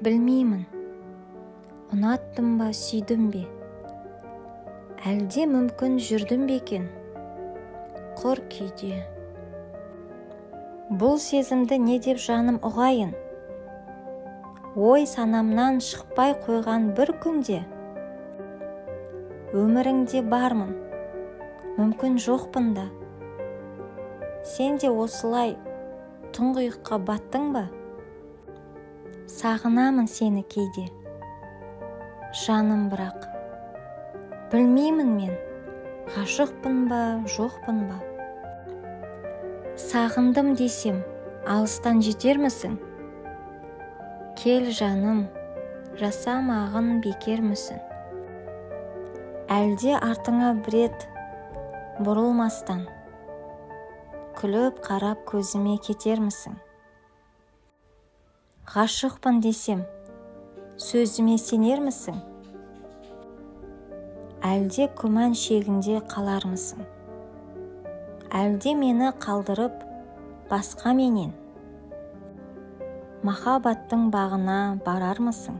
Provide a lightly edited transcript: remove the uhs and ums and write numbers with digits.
Білмеймін, ұнаттым ба, сүйдім бе? Әлде мүмкін жүрдім бе екен? Құр күйде. Бұл сезімді не деп жаным ұғайын? Ой санамнан шықпай қойған бір күнде. Өміріңде бармын, мүмкін жоқпын да. Сен де осылай тұңғиыққа баттың ба? Сағынамын сені кейде, жаным бірақ. Білмеймін мен, ғашықпын ба, жоқпын ба? Сағындым десем, алыстан жетермісің? Кел жаным, жасамағын бекер мүсін? Әлде артыңа бір рет бұрылмастан, күліп қарап көзіме кетермісің? Ғашықпын десем, сөзіме сенермісің? Әлде күмән шегінде қалармысың? Әлде мені қалдырып басқа менен махаббаттың бағына барармысың?